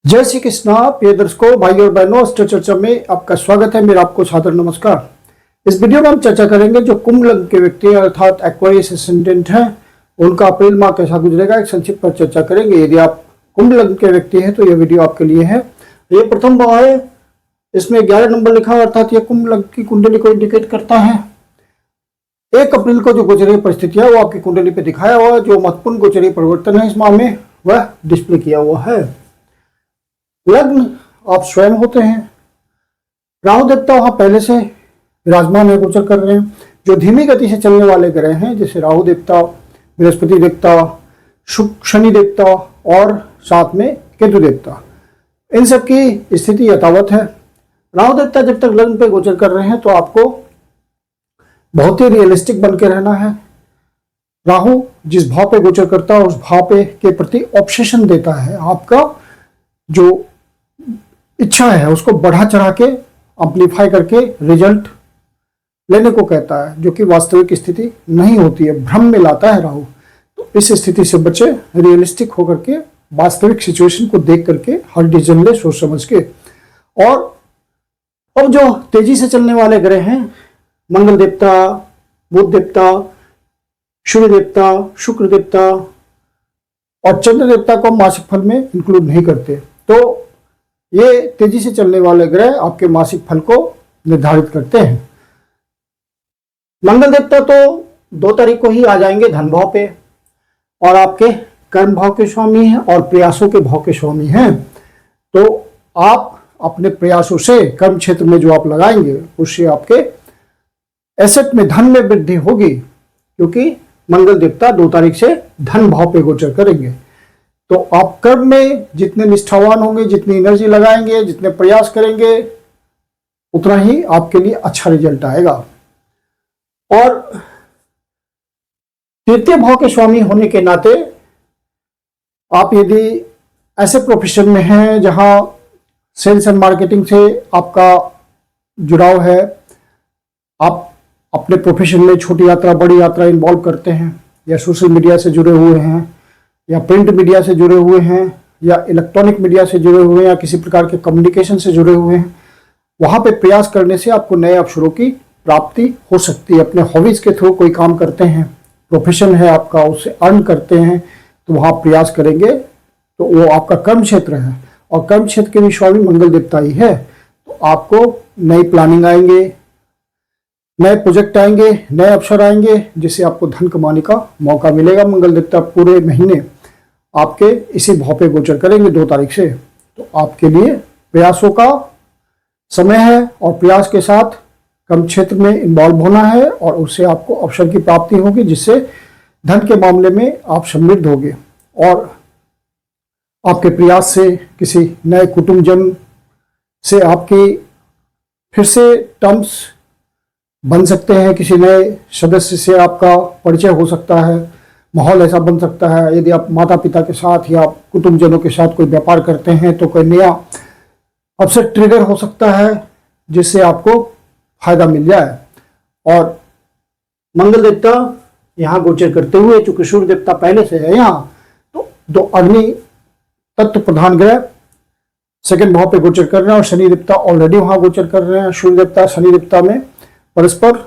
जय श्री कृष्णा। प्रिय दर्शकों, भाई और बहनों, अस्त्र चर्चा में आपका स्वागत है। मेरा आपको सादर नमस्कार। इस वीडियो में हम चर्चा करेंगे जो कुंभ लग्न के व्यक्ति अर्थात एक्वेरियस एसेंडेंट हैं, उनका अप्रैल माह कैसा गुजरेगा, एक संक्षिप्त पर चर्चा करेंगे। यदि आप कुंभ लग्न के व्यक्ति हैं तो यह वीडियो आपके लिए है। ये प्रथम भाव है, इसमें 11 नंबर लिखा है, अर्थात यह कुंभ लग्न की कुंडली को इंडिकेट करता है। 1 अप्रैल को जो गोचरीय परिस्थितियां वो आपकी कुंडली पे दिखाया हुआ है। जो महत्वपूर्ण गोचरीय परिवर्तन है इस माह में वह डिस्प्ले किया हुआ है। लग्न आप स्वयं होते हैं। राहु देवता वहां पहले से विराजमान है, गोचर कर रहे हैं। जो धीमी गति से चलने वाले ग्रह हैं जैसे राहु देवता, बृहस्पति देवता, शनि देवता और साथ में केतु देवता, इन सब की स्थिति यथावत है। राहु देवता जब तक लग्न पे गोचर कर रहे हैं तो आपको बहुत ही रियलिस्टिक बन के रहना है। राहु जिस भाव पे गोचर करता है उस भाव पे के प्रति ऑब्सेशन देता है। आपका जो इच्छा है उसको बढ़ा चढ़ा के अम्प्लीफाई करके रिजल्ट लेने को कहता है, जो कि वास्तविक स्थिति नहीं होती है, भ्रम में लाता है राहु। तो इस स्थिति से बचे, रियलिस्टिक होकर के वास्तविक सिचुएशन को देख करके हर डिसीजन ले सोच समझ के। और अब जो तेजी से चलने वाले ग्रह हैं, मंगल देवता, बुध देवता, सूर्य देवता, शुक्र देवता और चंद्र देवता को मासिक फल में इंक्लूड नहीं करते। तो ये तेजी से चलने वाले ग्रह आपके मासिक फल को निर्धारित करते हैं। मंगल देवता तो 2 तारीख को ही आ जाएंगे धन भाव पे और आपके कर्म भाव के स्वामी हैं और प्रयासों के भाव के स्वामी हैं। तो आप अपने प्रयासों से कर्म क्षेत्र में जो आप लगाएंगे उससे आपके एसेट में, धन में वृद्धि होगी, क्योंकि मंगल देवता 2 तारीख से धन भाव पे गोचर करेंगे। तो आप कर्म में जितने निष्ठावान होंगे, जितनी एनर्जी लगाएंगे, जितने प्रयास करेंगे, उतना ही आपके लिए अच्छा रिजल्ट आएगा। और तृतीय भाव के स्वामी होने के नाते आप यदि ऐसे प्रोफेशन में हैं जहां सेल्स एंड मार्केटिंग से आपका जुड़ाव है, आप अपने प्रोफेशन में छोटी यात्रा बड़ी यात्रा इन्वॉल्व करते हैं, या सोशल मीडिया से जुड़े हुए हैं, या प्रिंट मीडिया से जुड़े हुए हैं, या इलेक्ट्रॉनिक मीडिया से जुड़े हुए हैं, या किसी प्रकार के कम्युनिकेशन से जुड़े हुए हैं, वहां पे प्रयास करने से आपको नए अवसरों की प्राप्ति हो सकती है। अपने हॉबीज के थ्रू कोई काम करते हैं, प्रोफेशन है आपका, उससे अर्न करते हैं, तो वहां प्रयास करेंगे तो वो आपका कर्म क्षेत्र है और कर्म क्षेत्र के भी स्वामी मंगल देवता ही है। तो आपको नई प्लानिंग आएंगे, नए प्रोजेक्ट आएंगे, नए अवसर आएंगे, जिससे आपको धन कमाने का मौका मिलेगा। मंगल देवता पूरे महीने आपके इसी भाव पे गोचर करेंगे 2 तारीख से। तो आपके लिए प्रयासों का समय है और प्रयास के साथ कर्म क्षेत्र में इन्वॉल्व होना है और उससे आपको अवसर की प्राप्ति होगी, जिससे धन के मामले में आप समृद्ध होंगे। और आपके प्रयास से किसी नए कुटुंबजन से आपकी फिर से टर्म्स बन सकते हैं, किसी नए सदस्य से आपका परिचय हो सकता है, माहौल ऐसा बन सकता है। यदि आप माता पिता के साथ या कुटुंबजनों के साथ कोई व्यापार करते हैं तो कोई नया अवसर ट्रिगर हो सकता है जिससे आपको फायदा मिल जाए। और मंगल देवता यहाँ गोचर करते हुए, चूंकि सूर्य देवता पहले से है यहाँ, तो 2 अग्नि तत्व प्रधान ग्रह सेकंड भाव पे गोचर कर रहे हैं और शनि देवता ऑलरेडी वहां गोचर कर रहे हैं। सूर्य देवता शनि देवता में परस्पर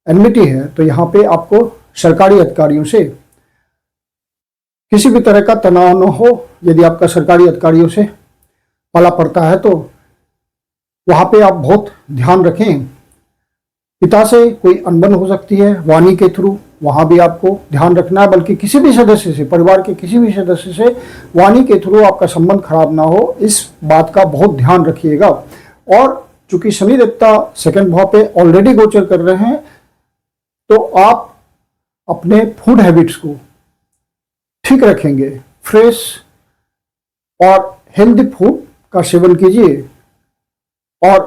एनमिटी है, तो यहाँ पे आपको सरकारी अधिकारियों से किसी भी तरह का तनाव न हो। यदि आपका सरकारी अधिकारियों से पाला पड़ता है तो वहां पे आप बहुत ध्यान रखें। पिता से कोई अनबन हो सकती है वाणी के थ्रू, वहां भी आपको ध्यान रखना है। बल्कि किसी भी सदस्य से, परिवार के किसी भी सदस्य से वाणी के थ्रू आपका संबंध खराब ना हो, इस बात का बहुत ध्यान रखिएगा। और चूंकि शनि देवता सेकंड भाव पे ऑलरेडी गोचर कर रहे हैं, तो आप अपने फूड हैबिट्स को ठीक रखेंगे, फ्रेश और हेल्दी फूड का सेवन कीजिए। और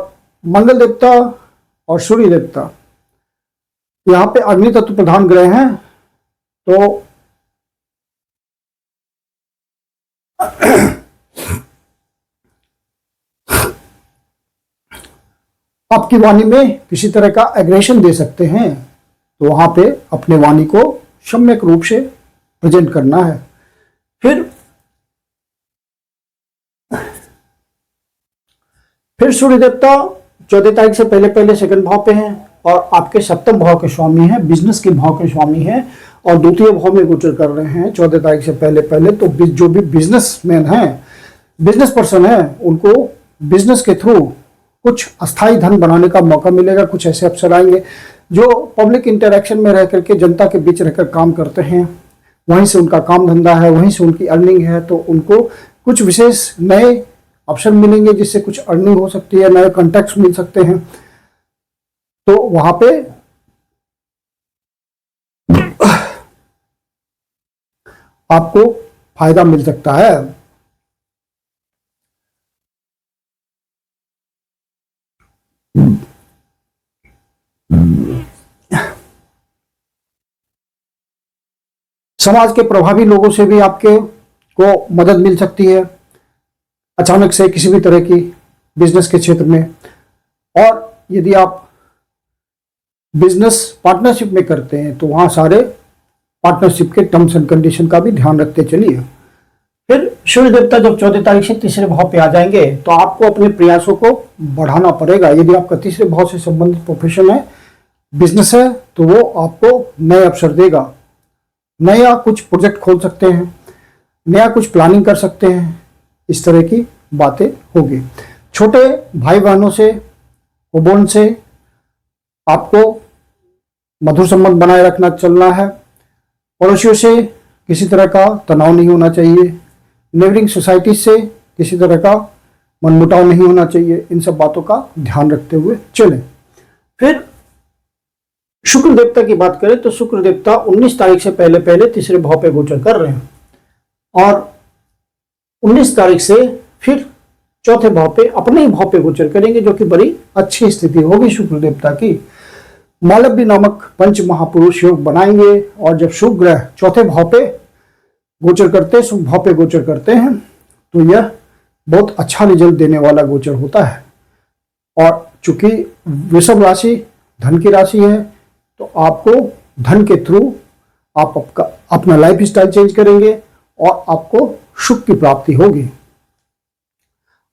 मंगल देवता और सूर्य देवता यहाँ पे अग्नि तत्व प्रधान ग्रह हैं, तो आपकी वाणी में किसी तरह का एग्रेशन दे सकते हैं। तो वहां पे अपने वाणी को सम्यक रूप से प्रेजेंट करना है। फिर फिर सूर्य देवता 14 तारीख से पहले पहले सेकंड भाव पे हैं और आपके सप्तम भाव के स्वामी हैं, बिजनेस के भाव के स्वामी हैं और द्वितीय भाव में गोचर कर रहे हैं 14 तारीख से पहले पहले। तो जो भी बिजनेसमैन हैं, बिजनेस पर्सन है, उनको बिजनेस के थ्रू कुछ अस्थायी धन बनाने का मौका मिलेगा। कुछ ऐसे अवसर आएंगे जो पब्लिक इंटरेक्शन में रह करके जनता के बीच रहकर काम करते हैं, वहीं से उनका काम धंधा है, वहीं से उनकी अर्निंग है, तो उनको कुछ विशेष नए अवसर मिलेंगे जिससे कुछ अर्निंग हो सकती है, नए कॉन्टैक्ट्स मिल सकते हैं। तो वहां पे आपको फायदा मिल सकता है। समाज के प्रभावी लोगों से भी आपके को मदद मिल सकती है अचानक से किसी भी तरह की बिजनेस के क्षेत्र में। और यदि आप बिजनेस पार्टनरशिप में करते हैं तो वहां सारे पार्टनरशिप के टर्म्स एंड कंडीशन का भी ध्यान रखते चलिए। फिर सूर्य देवता जब 14 तारीख से तीसरे भाव पे आ जाएंगे तो आपको अपने प्रयासों को बढ़ाना पड़ेगा। यदि आपका तीसरे भाव से संबंधित प्रोफेशन है, बिजनेस है, तो वो आपको नए अवसर देगा। नया कुछ प्रोजेक्ट खोल सकते हैं, नया कुछ प्लानिंग कर सकते हैं, इस तरह की बातें होगी। छोटे भाई बहनों से, बहन से आपको मधुर संबंध बनाए रखना चलना है। पड़ोसियों से किसी तरह का तनाव नहीं होना चाहिए। नेबरिंग सोसाइटी से किसी तरह का मनमुटाव नहीं होना चाहिए। इन सब बातों का ध्यान रखते हुए चलें। फिर शुक्र देवता की बात करें तो शुक्र देवता 19 तारीख से पहले पहले तीसरे भाव पे गोचर कर रहे हैं और 19 तारीख से फिर चौथे भाव पे अपने ही भाव पे गोचर करेंगे, जो कि बड़ी अच्छी स्थिति होगी शुक्र देवता की। मालव्य नामक पंच महापुरुष योग बनाएंगे और जब शुभ ग्रह चौथे भाव पे गोचर करते, शुभ भाव पे गोचर करते हैं तो यह बहुत अच्छा रिजल्ट देने वाला गोचर होता है। और चूंकि वृषभ राशि धन की राशि है तो आपको धन के थ्रू आप अपना लाइफ स्टाइल चेंज करेंगे और आपको सुख की प्राप्ति होगी।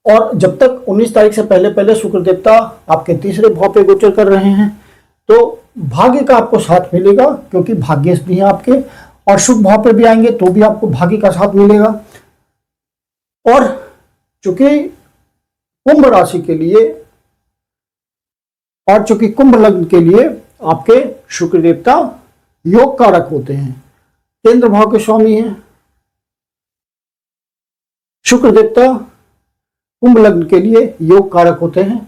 और जब तक 19 तारीख से पहले पहले शुक्र देवता आपके तीसरे भाव पे गोचर कर रहे हैं तो भाग्य का आपको साथ मिलेगा, क्योंकि भाग्य भी है आपके, और शुभ भाव पे भी आएंगे तो भी आपको भाग्य का साथ मिलेगा। और चूंकि कुंभ राशि के लिए और चूंकि कुंभ लग्न के लिए आपके शुक्र देवता योग कारक होते हैं, केंद्र भाव के स्वामी हैं। शुक्र देवता कुंभ लग्न के लिए योग कारक होते हैं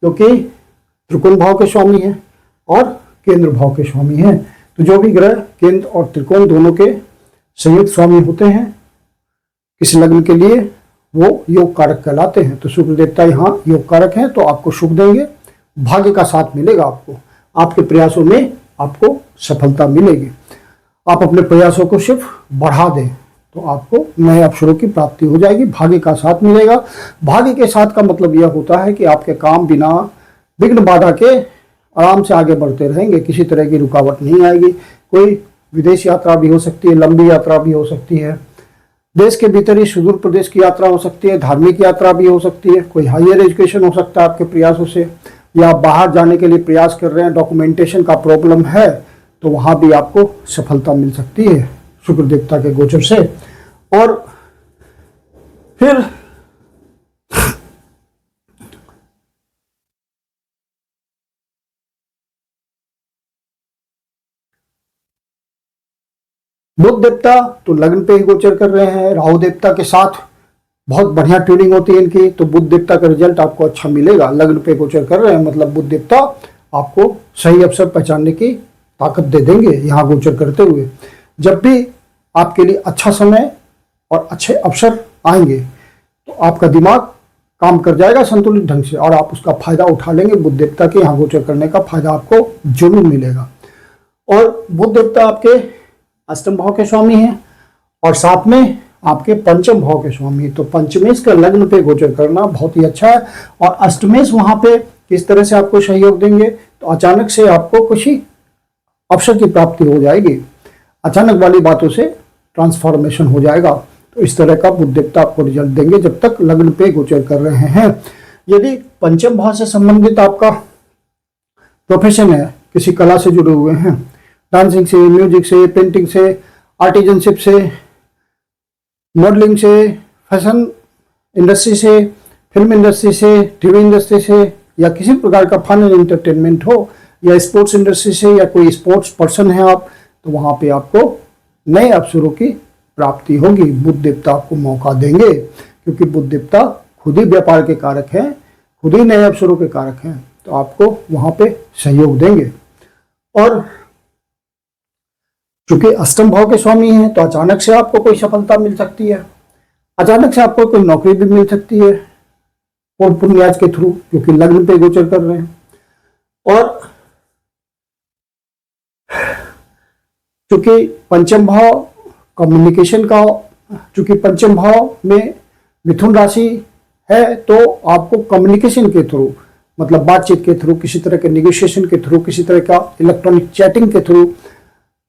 क्योंकि त्रिकोण भाव के स्वामी हैं और केंद्र भाव के स्वामी हैं। तो जो भी ग्रह केंद्र और त्रिकोण दोनों के संयुक्त स्वामी होते हैं किसी लग्न के लिए, वो योग कारक कहलाते हैं। तो शुक्र देवता यहाँ योग कारक हैं तो आपको सुख देंगे, भाग्य का साथ मिलेगा आपको, आपके प्रयासों में आपको सफलता मिलेगी। आप अपने प्रयासों को सिर्फ बढ़ा दें तो आपको नए अवसरों की प्राप्ति हो जाएगी, भाग्य का साथ मिलेगा। भाग्य के साथ का मतलब यह होता है कि आपके काम बिना विघ्न बाधा के आराम से आगे बढ़ते रहेंगे, किसी तरह की रुकावट नहीं आएगी। कोई विदेश यात्रा भी हो सकती है, लंबी यात्रा भी हो सकती है, देश के भीतर ही सुदूर प्रदेश की यात्रा हो सकती है, धार्मिक यात्रा भी हो सकती है, कोई हायर एजुकेशन हो सकता है आपके प्रयासों से, या बाहर जाने के लिए प्रयास कर रहे हैं, डॉक्यूमेंटेशन का प्रॉब्लम है तो वहां भी आपको सफलता मिल सकती है शुक्र देवता के गोचर से। और फिर बुध देवता तो लग्न पे ही गोचर कर रहे हैं, राहु देवता के साथ बहुत बढ़िया ट्यूनिंग होती है इनकी, तो बुध देवता का रिजल्ट आपको अच्छा मिलेगा। लग्न पे गोचर कर रहे हैं मतलब बुध देवता आपको सही अवसर पहचानने की ताकत दे देंगे यहाँ गोचर करते हुए। जब भी आपके लिए अच्छा समय और अच्छे अवसर आएंगे तो आपका दिमाग काम कर जाएगा संतुलित ढंग से और आप उसका फायदा उठा लेंगे। बुध देवता के यहाँ गोचर करने का फायदा आपको जरूर मिलेगा। और बुध देवता आपके अष्टम भाव के स्वामी हैं और साथ में आपके पंचम भाव के स्वामी, तो पंचमेश का लग्न पे गोचर करना बहुत ही अच्छा है। और अष्टमेश वहां पे किस तरह से आपको सहयोग देंगे, तो अचानक से आपको कुछ ही अवसर की प्राप्ति हो जाएगी, अचानक वाली बातों से ट्रांसफॉर्मेशन हो जाएगा। तो इस तरह का बुध देवता आपको रिजल्ट देंगे जब तक लग्न पे गोचर कर रहे हैं। यदि पंचम भाव से संबंधित आपका प्रोफेशन है, किसी कला से जुड़े हुए हैं, डांसिंग से, म्यूजिक से, पेंटिंग से, आर्टिजनशिप से, मॉडलिंग से, फैशन इंडस्ट्री से, फिल्म इंडस्ट्री से, टीवी इंडस्ट्री से, या किसी प्रकार का फन एंड एंटरटेनमेंट हो, या स्पोर्ट्स इंडस्ट्री से, या कोई स्पोर्ट्स पर्सन है आप, तो वहां पे आपको नए अवसरों की प्राप्ति होगी। बुध देवता आपको मौका देंगे, क्योंकि बुध देवता खुद ही व्यापार के कारक हैं, खुद ही नए अवसरों के कारक हैं, तो आपको वहां पे सहयोग देंगे। और चूंकि अष्टम भाव के स्वामी हैं, तो अचानक से आपको कोई सफलता मिल सकती है, अचानक से आपको कोई नौकरी भी मिल सकती है और पुण्याज के थ्रू, क्योंकि लग्न पे गोचर कर रहे हैं। और चूंकि पंचम भाव कम्युनिकेशन का, चूंकि पंचम भाव में मिथुन राशि है, तो आपको कम्युनिकेशन के थ्रू, मतलब बातचीत के थ्रू, किसी तरह के नेगोशिएशन के थ्रू, किसी तरह का इलेक्ट्रॉनिक चैटिंग के थ्रू,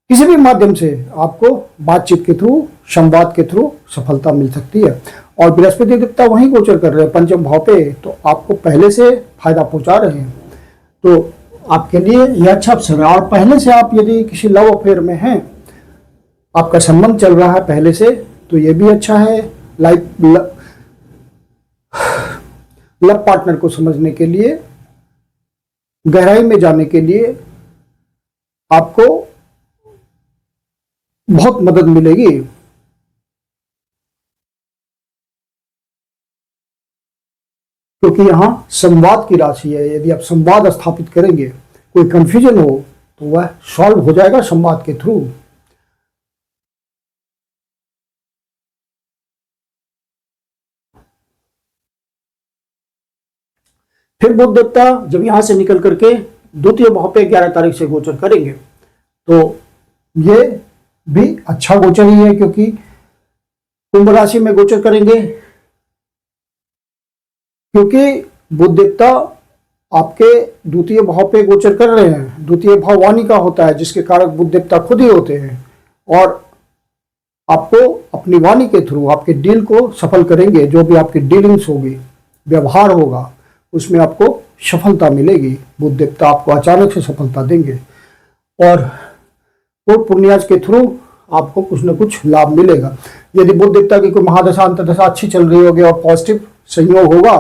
किसी भी माध्यम से आपको बातचीत के थ्रू, संवाद के थ्रू सफलता मिल सकती है। और बृहस्पति देवता वहीं गोचर कर रहे हैं पंचम भाव पे, तो आपको पहले से फायदा पहुंचा रहे हैं, तो आपके लिए यह अच्छा अवसर है। और पहले से आप यदि किसी लव अफेयर में हैं, आपका संबंध चल रहा है पहले से, तो यह भी अच्छा है। लव पार्टनर को समझने के लिए, गहराई में जाने के लिए आपको बहुत मदद मिलेगी। क्योंकि यहां संवाद की राशि है, यदि आप संवाद स्थापित करेंगे, कोई कंफ्यूजन हो तो वह सॉल्व हो जाएगा संवाद के थ्रू। फिर बुध देवता जब यहां से निकल करके द्वितीय भाव पे 11 तारीख से गोचर करेंगे, तो ये भी अच्छा गोचर ही है, क्योंकि कुंभ राशि में गोचर करेंगे। क्योंकि बुध देवता आपके द्वितीय भाव पे गोचर कर रहे हैं, द्वितीय भाव वाणी का होता है, जिसके कारक बुध देवता खुद ही होते हैं, और आपको अपनी वाणी के थ्रू आपके डील को सफल करेंगे। जो भी आपकी डीलिंग्स होगी, व्यवहार होगा, उसमें आपको सफलता मिलेगी। बुध देवता आपको अचानक से सफलता देंगे, और पूर्व पुण्याज के थ्रू आपको कुछ न कुछ लाभ मिलेगा। यदि बुध देवता की कोई महादशा अंतर्दशा अच्छी चल रही होगी और पॉजिटिव संयोग होगा,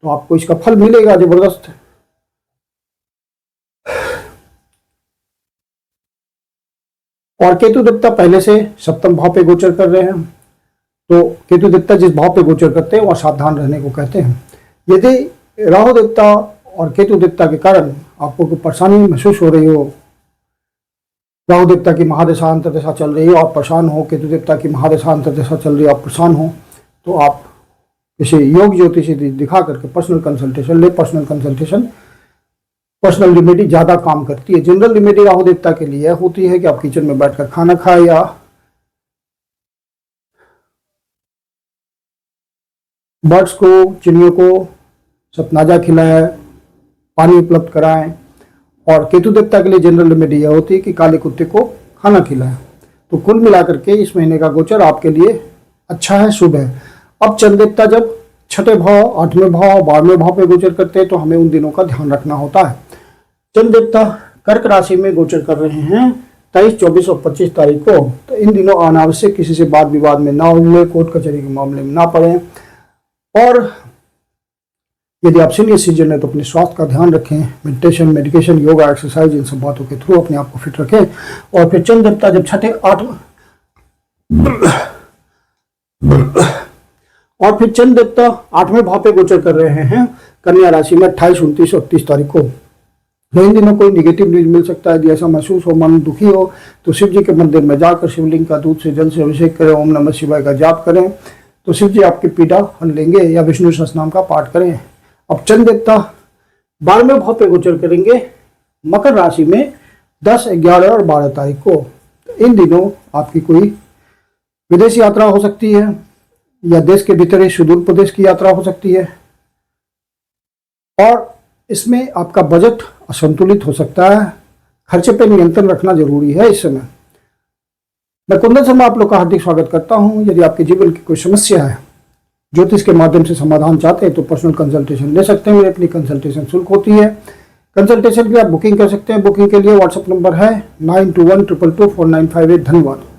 तो आपको इसका फल मिलेगा जबरदस्त। और केतु देवता पहले से सप्तम भाव पे गोचर कर रहे हैं, तो केतु देवता जिस भाव पे गोचर करते हैं वह सावधान रहने को कहते हैं। यदि राहु देवता और केतु देवता के कारण आपको कोई परेशानी महसूस हो रही हो, राहु देवता की महादशा अंतर्दशा चल रही है और परेशान हो, केतु देवता की महादशा अंतर्दशा चल रही है और परेशान हो, तो आप किसी योग ज्योतिषी दिखा करके पर्सनल कंसल्टेशन ले। पर्सनल रेमेडी ज्यादा काम करती है। जनरल रेमेडी राहु देवता के लिए होती है कि आप किचन में बैठकर खाना खाएं, या बर्ड्स को, चिड़ियों को सतनाजा खिलाएं, पानी उपलब्ध कराएं। और केतु देवता के लिए जनरल रेमेडी यह होती है कि काले कुत्ते को खाना खिलाएं। तो कुल मिलाकर के इस महीने का गोचर आपके लिए अच्छा है, शुभ है। अब चंद्र देवता जब छठे भाव, आठवें भाव, 12वें भाव पे गोचर करते हैं, तो हमें उन दिनों का ध्यान रखना होता है। चंद्र देवता कर्क राशि में गोचर कर रहे हैं 23, 24 और 25 तारीख को, तो इन दिनों अनावश्यक किसी से वाद विवाद में ना हुए, कोर्ट कचहरी के मामले में ना पड़े। और यदि आप सीनियर सिटीजन है तो अपने स्वास्थ्य का ध्यान रखें, मेडिटेशन, मेडिकेशन, योगा, एक्सरसाइज, इन सब बातों के थ्रू अपने आप को फिट रखें। और फिर चंद्र देवता जब चंद्र देवता 8वें भाव पे गोचर कर रहे हैं कन्या राशि में 28, 29 और 30 तारीख को। इन दिनों कोई निगेटिव न्यूज मिल सकता है। यदि ऐसा महसूस हो, मन दुखी हो, तो शिव जी के मंदिर में जाकर शिवलिंग का दूध से जल से अभिषेक करें, ओम नमः शिवाय का जाप करें, तो शिव जी आपकी पीड़ा हल लेंगे, या विष्णु सहस्रनाम का पाठ करें। अब चंद्र देवता 12वें भाव पे गोचर करेंगे मकर राशि में 10, 11 और 12 तारीख को। इन दिनों आपकी कोई विदेश यात्रा हो सकती है, या देश के भीतर ही सुदूर प्रदेश की यात्रा हो सकती है, और इसमें आपका बजट असंतुलित हो सकता है। खर्चे पर नियंत्रण रखना जरूरी है इस समय। मैं कुंदन शर्मा आप लोग का हार्दिक स्वागत करता हूं। यदि आपके जीवन की कोई समस्या है, ज्योतिष के माध्यम से समाधान चाहते हैं तो पर्सनल कंसल्टेशन ले सकते हैं। मेरी अपनी कंसल्टेशन शुल्क होती है। कंसल्टेशन की आप बुकिंग कर सकते हैं। बुकिंग के लिए व्हाट्सएप नंबर है 9212224958। धन्यवाद।